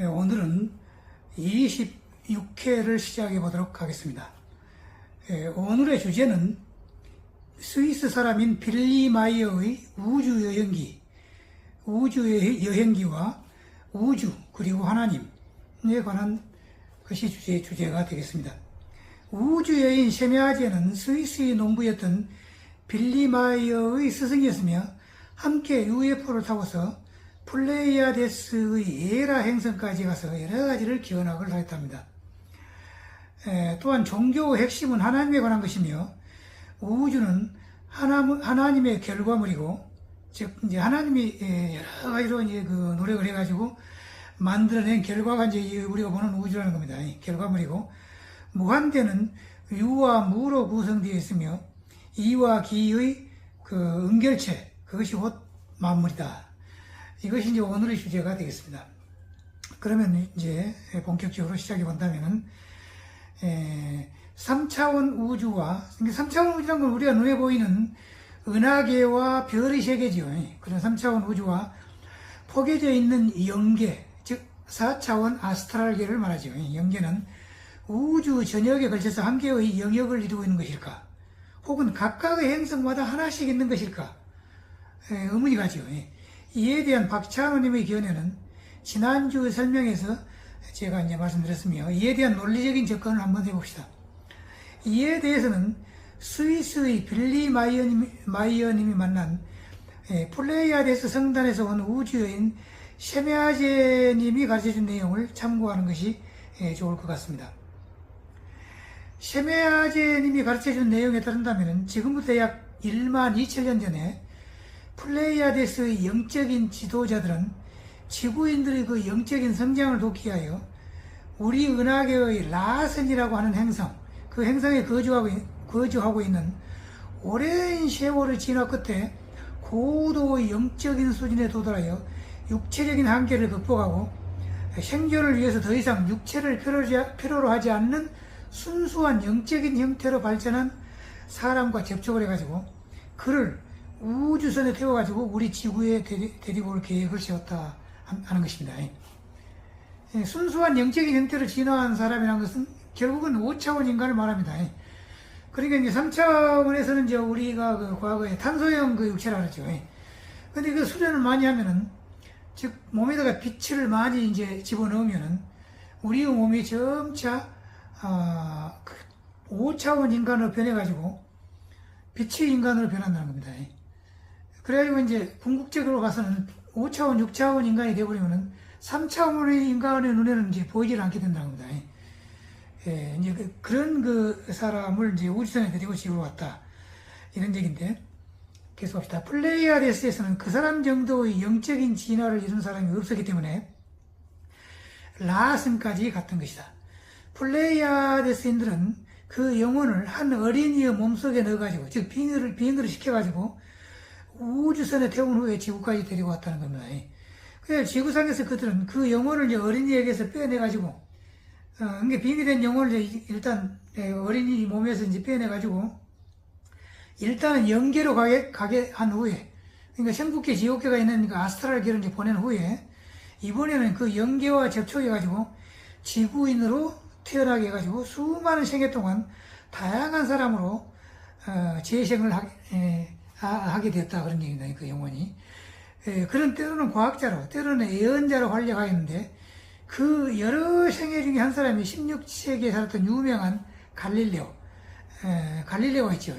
오늘은 26회를 시작해 보도록 하겠습니다. 오늘의 주제는 스위스 사람인 빌리 마이어의 우주여행기와 우주 그리고 하나님에 관한 것이 주제가 되겠습니다. 우주여인 셰메아제는 스위스의 농부였던 빌리 마이어의 스승이었으며 함께 UFO를 타고서 플레이아데스의 에라 행성까지 가서 여러 가지를 기원학을 하였답니다. 또한 종교의 핵심은 하나님에 관한 것이며 우주는 하나님의 결과물이고, 즉 이제 하나님이 여러 가지로 이제 그 노력을 해가지고 만들어낸 결과가 이제 우리가 보는 우주라는 겁니다. 결과물이고, 무한대는 유와 무로 구성되어 있으며 이와 기의 그 은결체, 그것이 곧 만물이다. 이것이 이제 오늘의 주제가 되겠습니다. 그러면 이제 본격적으로 시작해 본다면은 3차원 우주와, 3차원 우주라는 건 우리가 눈에 보이는 은하계와 별의 세계지요. 그런 3차원 우주와 포개져 있는 영계, 즉 4차원 아스트랄계를 말하죠. 영계는 우주 전역에 걸쳐서 한 개의 영역을 이루고 있는 것일까? 혹은 각각의 행성마다 하나씩 있는 것일까? 의문이 가죠. 이에 대한 박찬호님의 견해는 지난주 설명에서 제가 이제 말씀드렸으며, 이에 대한 논리적인 접근을 한번 해봅시다. 이에 대해서는 스위스의 빌리 마이어님이 만난 플레이아데스 성단에서 온 우주여인 셰메아제님이 가르쳐준 내용을 참고하는 것이 좋을 것 같습니다. 셰메아제님이 가르쳐준 내용에 따른다면 지금부터 약 1만 2천년 전에 플레이아데스의 영적인 지도자들은 지구인들의 그 영적인 성장을 돕기 위하여 우리 은하계의 라센이라고 하는 행성, 그 행성에 거주하고 있는 오랜 세월의 진화 끝에 고도의 영적인 수준에 도달하여 육체적인 한계를 극복하고 생존을 위해서 더 이상 육체를 필요로 하지 않는 순수한 영적인 형태로 발전한 사람과 접촉을 해가지고 그를 우주선에 태워가지고 우리 지구에 데리고 올 계획을 세웠다 하는 것입니다. 순수한 영적인 형태로 진화한 사람이라는 것은 결국은 5차원 인간을 말합니다. 그러니까 이제 3차원에서는 이제 우리가 그 과거에 탄소형 그 육체라 그랬죠. 근데 그 수련을 많이 하면은, 즉 몸에다가 빛을 많이 이제 집어넣으면은 우리의 몸이 점차 5차원 인간으로 변해가지고 빛의 인간으로 변한다는 겁니다. 그래가지고 이제 궁극적으로 가서는 5차원, 6차원 인간이 되어버리면은 3차원의 인간의 눈에는 이제 보이질 않게 된다는 겁니다. 이제 그런 그 사람을 이제 우주선에 데리고 지구로 왔다. 이런 얘기인데, 계속합시다. 플레이아데스에서는 그 사람 정도의 영적인 진화를 이룬 사람이 없었기 때문에 라슨까지 갔던 것이다. 플레이아데스인들은 그 영혼을 한 어린이의 몸속에 넣어가지고, 즉 비행기를 시켜가지고 우주선에 태운 후에 지구까지 데리고 왔다는 겁니다. 그래서 지구상에서 그들은 그 영혼을 이제 어린이에게서 빼내가지고, 그러니까 빙의된 영혼을 일단 어린이 몸에서 이제 빼내가지고 일단은 영계로 가게 한 후에, 그러니까 천국계, 지옥계가 있는 그 아스트랄계를 이제 보낸 후에 이번에는 그 영계와 접촉해가지고 지구인으로 태어나게 해가지고 수많은 생애 동안 다양한 사람으로 재생을 하게 됐다, 그런 얘기입니다. 그 영혼이. 그런 때로는 과학자로, 때로는 예언자로 활약하였는데, 그 여러 생애 중에 한 사람이 16세기에 살았던 유명한 갈릴레오가 있죠.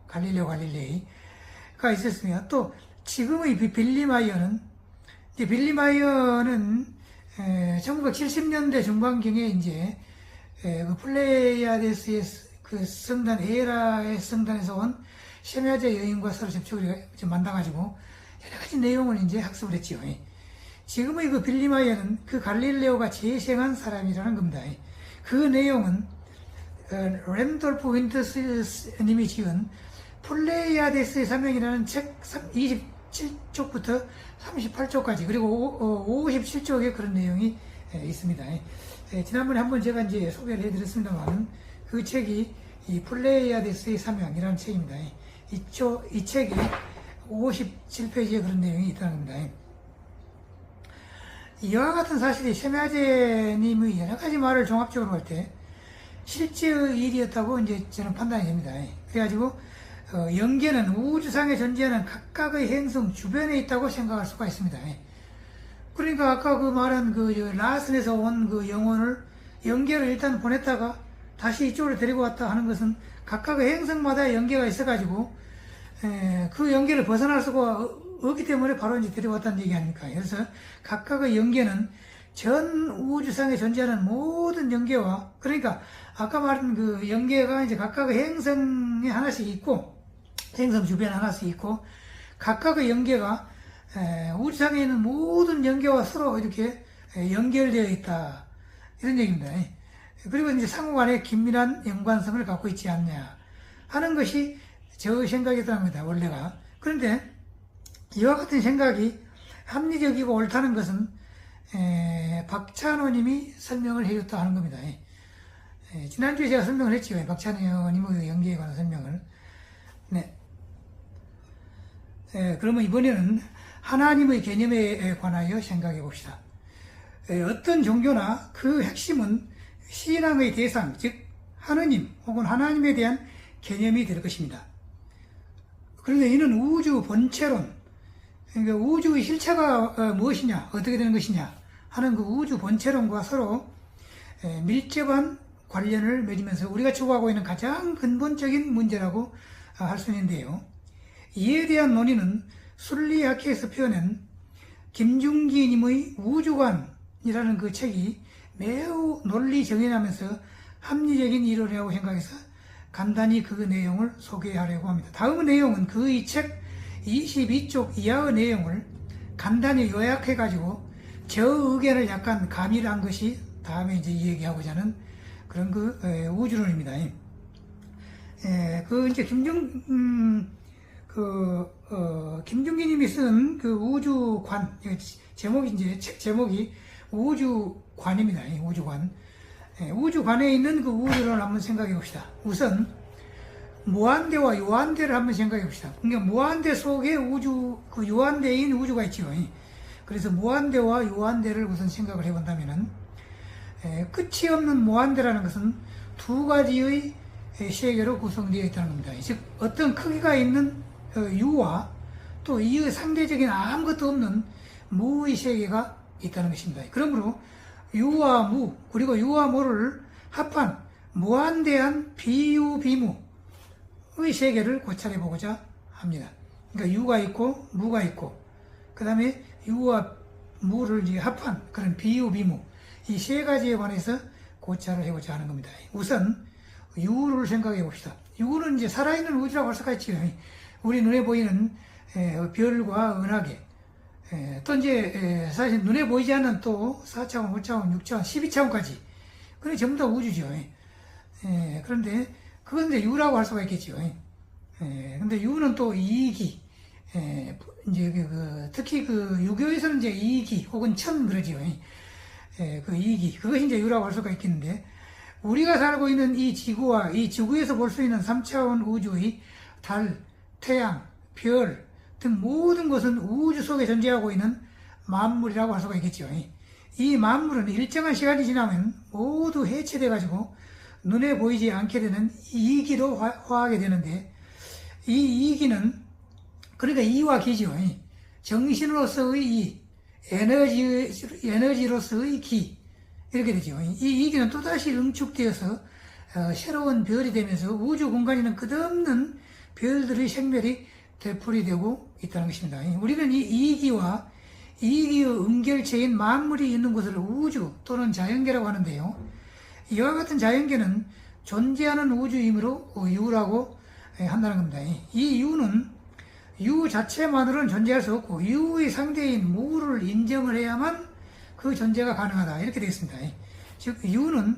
갈릴레이가 있었으며, 또 지금의 빌리 마이어는 1970년대 중반경에 이제 그 플레이아데스의 그 성단, 에라의 성단에서 온 셰메아제 여인과 서로 접촉을 만나가지고 여러 가지 내용을 이제 학습을 했지요. 지금의 그 빌리 마이어는 그 갈릴레오가 재생한 사람이라는 겁니다. 그 내용은 랜돌프 윈터스님이 지은 플레이아데스의 사명이라는 책 27쪽부터 38쪽까지, 그리고 57쪽에 그런 내용이 있습니다. 지난번에 한번 제가 이제 소개를 해드렸습니다만, 그 책이 이 플레이아데스의 사명이라는 책입니다. 이 책이 57페이지에 그런 내용이 있다는 겁니다. 이와 같은 사실이 세미아제님의 여러 가지 말을 종합적으로 볼 때 실제의 일이었다고 이제 저는 판단이 됩니다. 그래가지고 영계는 우주상에 존재하는 각각의 행성 주변에 있다고 생각할 수가 있습니다. 그러니까 아까 그 말한 그 라슨에서 온 그 영혼을 영계를 일단 보냈다가 다시 이쪽으로 데리고 왔다 하는 것은 각각의 행성마다 연계가 있어가지고 그 연계를 벗어날 수가 없기 때문에 바로 이제 데려왔다는 얘기 아닙니까? 그래서 각각의 연계는 전 우주상에 존재하는 모든 연계와, 그러니까 아까 말한 그 연계가 이제 각각의 행성에 하나씩 있고, 행성 주변에 하나씩 있고, 각각의 연계가 우주상에 있는 모든 연계와 서로 이렇게 연결되어 있다, 이런 얘기입니다. 그리고 이제 상호간에 긴밀한 연관성을 갖고 있지 않냐 하는 것이 저 생각이었던 겁니다, 원래가. 그런데 이와 같은 생각이 합리적이고 옳다는 것은 박찬호님이 설명을 해줬다 하는 겁니다. 지난주에 제가 설명을 했죠. 박찬호님의 연계에 관한 설명을. 네. 그러면 이번에는 하나님의 개념에 관하여 생각해 봅시다. 어떤 종교나 그 핵심은 신앙의 대상, 즉 하느님 혹은 하나님에 대한 개념이 될 것입니다. 그런데 이는 우주 본체론, 그러니까 우주의 실체가 무엇이냐, 어떻게 되는 것이냐 하는 그 우주 본체론과 서로 밀접한 관련을 맺으면서 우리가 추구하고 있는 가장 근본적인 문제라고 할 수 있는데요. 이에 대한 논의는 순리학회에서 표현한 김중기님의 우주관이라는 그 책이 매우 논리 정연하면서 합리적인 이론이라고 생각해서 간단히 그 내용을 소개하려고 합니다. 다음 내용은 그 이 책 22쪽 이하의 내용을 간단히 요약해가지고 저 의견을 약간 가미한 것이 다음에 이제 얘기하고자 하는 그런 그 우주론입니다. 그 이제 김중기님이 쓴 그 우주관, 제목이 이제 책 제목이 우주관입니다. 우주관. 우주관에 있는 그 우주를 한번 생각해 봅시다. 우선 무한대와 요한대를 한번 생각해 봅시다. 그러니까 무한대 속에 우주, 그 요한대인 우주가 있죠. 그래서 무한대와 요한대를 우선 생각을 해본다면은 끝이 없는 무한대라는 것은 두 가지의 세계로 구성되어 있다는 겁니다. 즉 어떤 크기가 있는 유와 또 이의 상대적인 아무것도 없는 무의 세계가 있다는 것입니다. 그러므로 유와 무, 그리고 유와 무를 합한 무한대한 비유 비무의 세계를 고찰해 보고자 합니다. 그러니까 유가 있고 무가 있고 그 다음에 유와 무를 이제 합한 그런 비유 비무, 이 세 가지에 관해서 고찰을 해보자 하는 겁니다. 우선 유를 생각해 봅시다. 유는 이제 살아있는 우주라고 할 수가 있죠. 우리 눈에 보이는 별과 은하계, 또 이제 사실 눈에 보이지 않는 또 4차원, 5차원, 6차원, 12차원까지 그게 전부 다 우주죠. 그런데 그건 이제 유라고 할 수가 있겠죠. 근데 유는 또 이기, 이제 특히 그 유교에서는 이제 이기 혹은 천 그러지요. 그 이기, 그것이 이제 유라고 할 수가 있겠는데, 우리가 살고 있는 이 지구와 이 지구에서 볼 수 있는 3차원 우주의 달, 태양, 별 등 모든 것은 우주 속에 존재하고 있는 만물이라고 할 수가 있겠죠. 이 만물은 일정한 시간이 지나면 모두 해체돼 가지고 눈에 보이지 않게 되는 이기로 화하게 되는데, 이 이기는 그러니까 이와 기죠. 정신으로서의 이, 에너지로서의 기, 이렇게 되죠. 이 이기는 또다시 응축되어서 새로운 별이 되면서 우주 공간에는 끝없는 별들의 생멸이 되풀이되고 있다는 것입니다. 우리는 이 이기와 이기의 음결체인 만물이 있는 곳을 우주 또는 자연계라고 하는데요. 이와 같은 자연계는 존재하는 우주이므로 유라고 한다는 겁니다. 이 유는 유 자체만으로는 존재할 수 없고 유의 상대인 무를 인정을 해야만 그 존재가 가능하다, 이렇게 되어 있습니다. 즉 유는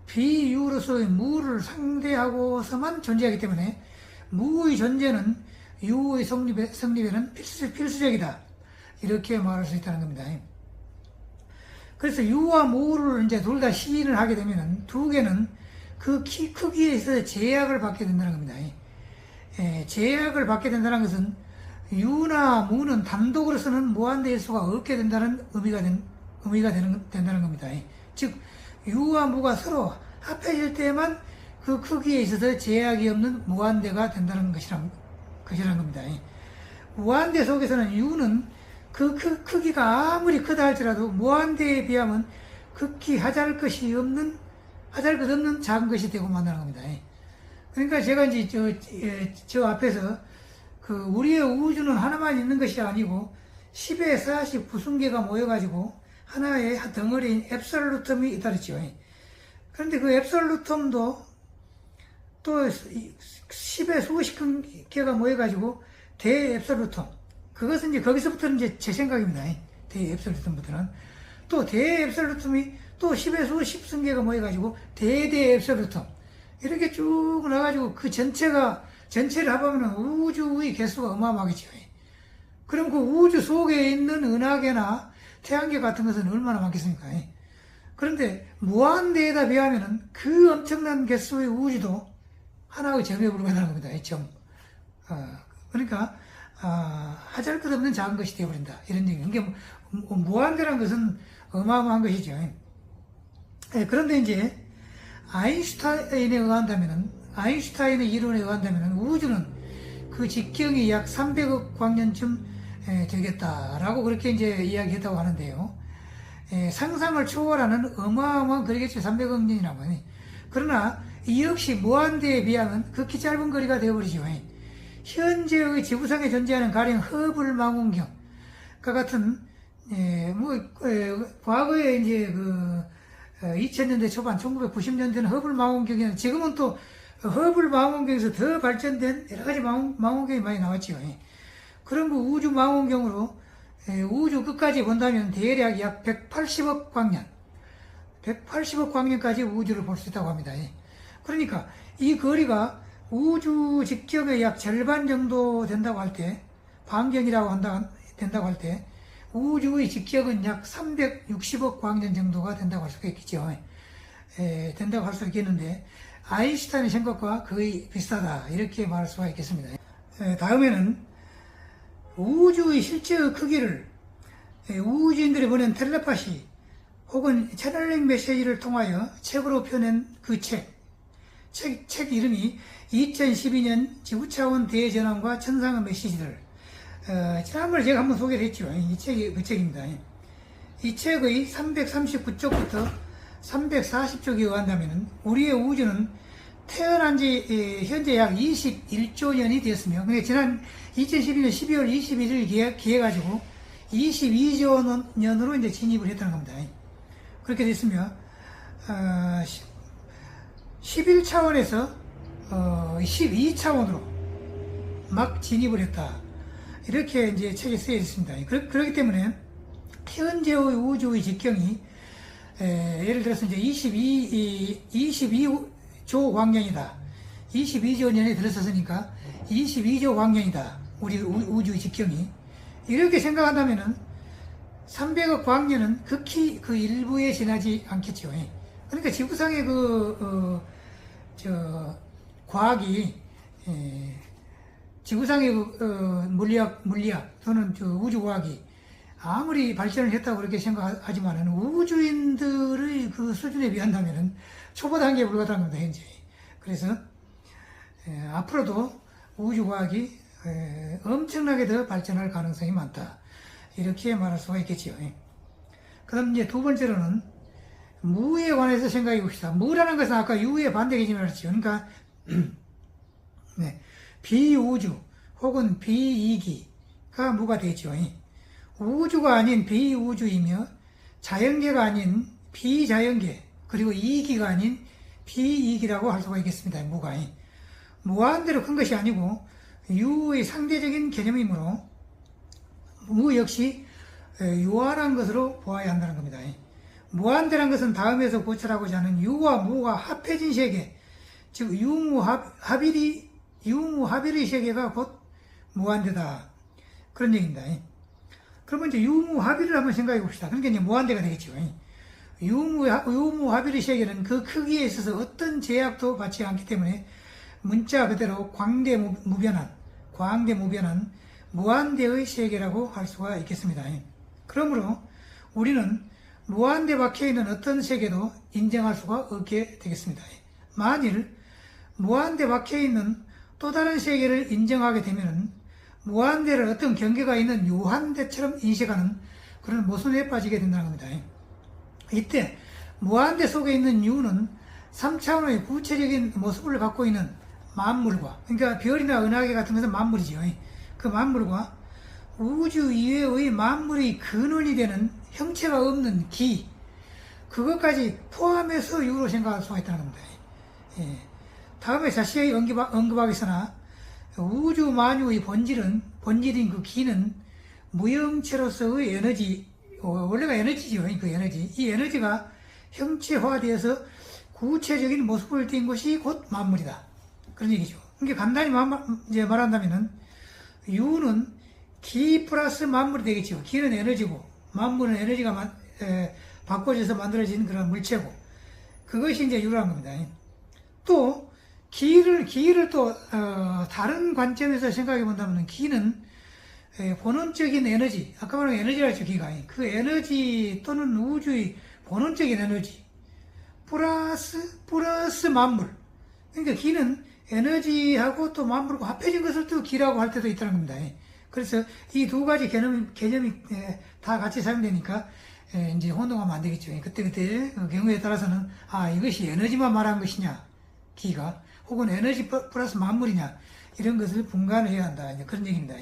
비유로서의 무를 상대하고서만 존재하기 때문에 무의 존재는 유의 성립에는 필수적이다, 이렇게 말할 수 있다는 겁니다. 그래서 유와 무를 이제 둘 다 시인을 하게 되면 두 개는 그 키 크기에 있어서 제약을 받게 된다는 겁니다. 제약을 받게 된다는 것은 유나 무는 단독으로서는 무한대일 수가 없게 된다는 의미가 된다는 겁니다. 즉 유와 무가 서로 합해질 때만 그 크기에 있어서 제약이 없는 무한대가 된다는 것이란 겁니다. 무한대 속에서는 유는 그 크기가 아무리 크다 할지라도 무한대에 비하면 극히 하잘 것 없는 작은 것이 되고 만다는 겁니다. 그러니까 제가 이제 저 앞에서 그 우리의 우주는 하나만 있는 것이 아니고 10의 40 구성계가 모여가지고 하나의 덩어리인 앱솔루텀이 있다 그랬죠. 그런데 그 앱솔루텀도 또 10의 수십 개가 모여가지고 대앱솔루텀. 그것은 이제 거기서부터는 이제 제 생각입니다. 대앱솔루텀부터는. 또 대앱솔루텀이 또 10의 수십 개가 모여가지고 대대앱솔루텀. 이렇게 쭉 나가지고 그 전체를 합하면 우주의 개수가 어마어마하겠죠. 그럼 그 우주 속에 있는 은하계나 태양계 같은 것은 얼마나 많겠습니까? 그런데 무한대에다 비하면은 그 엄청난 개수의 우주도 하나의 점에 불과하다는 겁니다. 점. 그러니까 하잘 것 없는 작은 것이 되어버린다. 이런 얘기예요. 그러니까 무한대라는 것은 어마어마한 것이죠. 그런데 이제 아인슈타인의 이론에 의한다면 우주는 그 직경이 약 300억 광년쯤 되겠다라고 그렇게 이제 이야기했다고 하는데요. 상상을 초월하는 어마어마한 거리겠죠. 300억 년이라면. 그러나 이 역시 무한대에 비하면 극히 짧은 거리가 되어버리죠. 현재의 지구상에 존재하는 가령 허블 망원경과 같은 과거에 이제 2000년대 초반 1990년대는 허블 망원경이나 지금은 또 허블 망원경에서 더 발전된 여러 가지 망원경이 많이 나왔죠. 그런 그 우주 망원경으로 우주 끝까지 본다면 대략 약 180억 광년까지 우주를 볼 수 있다고 합니다. 그러니까 이 거리가 우주 직경의 약 절반 정도 된다고 할 때, 반경이라고 된다고 할 때, 우주의 직경은 약 360억 광년 정도가 된다고 할 수가 있겠죠. 된다고 할 수 있겠는데, 아인슈타인의 생각과 거의 비슷하다. 이렇게 말할 수가 있겠습니다. 다음에는 우주의 실제의 크기를 우주인들이 보낸 텔레파시 혹은 채널링 메시지를 통하여 책으로 펴낸 그 책 이름이 2012년 지구차원 대전환과 천상의 메시지들. 지난번에 제가 한번 소개를 했죠. 이 책이 그 책입니다. 이 책의 339쪽부터 340쪽에 의한다면 우리의 우주는 태어난 지 현재 약 21조 년이 되었으며 지난 2012년 12월 21일 기해가지고 22조 년으로 이제 진입을 했다는 겁니다. 그렇게 됐으며 11차원에서 12차원으로 막 진입을 했다. 이렇게 이제 책에 쓰여 있습니다. 그렇기 때문에 현재의 우주의 직경이 예를 들어서 이제 22조 광년이다. 22조 년에 들어섰으니까 22조 광년이다. 우리 우주의 직경이. 이렇게 생각한다면은 300억 광년은 극히 그 일부에 지나지 않겠죠. 그러니까 지구상의 과학이, 지구상의 물리학 또는 우주과학이 아무리 발전을 했다고 그렇게 생각하지만은 우주인들의 그 수준에 비한다면은 초보 단계에 불과하다는 겁니다, 현재. 그래서, 앞으로도 우주과학이 엄청나게 더 발전할 가능성이 많다. 이렇게 말할 수가 있겠지요. 그 다음 이제 두 번째로는 무에 관해서 생각해 봅시다. 무라는 것은 아까 유의 반대개념이라고 했죠. 그러니까, 네, 비우주 혹은 비이기가 무가 되죠. 우주가 아닌 비우주이며 자연계가 아닌 비자연계 그리고 이기가 아닌 비이기라고 할 수가 있겠습니다. 무가. 무한대로 큰 것이 아니고 유의 상대적인 개념이므로 무 역시 유한한 것으로 보아야 한다는 겁니다. 무한대란 것은 다음에서 고찰하고자 하는 유와 무가 합해진 세계, 즉 유무합일의 세계가 곧 무한대다. 그런 얘기입니다. 그러면 이제 유무합일을 한번 생각해 봅시다. 그러니까 이제 무한대가 되겠죠. 유무합일의 세계는 그 크기에 있어서 어떤 제약도 받지 않기 때문에 문자 그대로 광대무변한 무한대의 세계라고 할 수가 있겠습니다. 그러므로 우리는 무한대 박혀있는 어떤 세계도 인정할 수가 없게 되겠습니다. 만일 무한대 박혀있는 또 다른 세계를 인정하게 되면 무한대를 어떤 경계가 있는 유한대처럼 인식하는 그런 모순에 빠지게 된다는 겁니다. 이때 무한대 속에 있는 유는 3차원의 구체적인 모습을 갖고 있는 만물과, 그러니까 별이나 은하계 같은 것은 만물이죠. 그 만물과 우주 이외의 만물의 근원이 되는 형체가 없는 기, 그것까지 포함해서 유로 생각할 수가 있다는 겁니다. 다음에 자세히 언급하겠으나 우주 만유의 본질인 그 기는 무형체로서의 에너지, 원래가 에너지죠. 그 에너지. 이 에너지가 형체화되어서 구체적인 모습을 띈 것이 곧 만물이다. 그런 얘기죠. 그러니까 간단히 이제 말한다면은 유는 기 플러스 만물이 되겠죠. 기는 에너지고 만물은 에너지가 바꿔져서 만들어진 그런 물체고, 그것이 이제 유라는 겁니다. 또 기를 또 다른 관점에서 생각해 본다면 기는 본원적인 에너지, 아까 말한 에너지라 했죠. 기가 그 에너지 또는 우주의 본원적인 에너지 플러스 만물, 그러니까 기는 에너지하고 또 만물과 합해진 것을 또 기라고 할 때도 있다는 겁니다. 그래서 이 두 가지 개념이 다 같이 사용되니까 이제 혼동하면 안 되겠죠. 그때 경우에 따라서는 이것이 에너지만 말한 것이냐, 기가, 혹은 에너지 플러스 만물이냐, 이런 것을 분간해야 한다. 이제 그런 얘기입니다.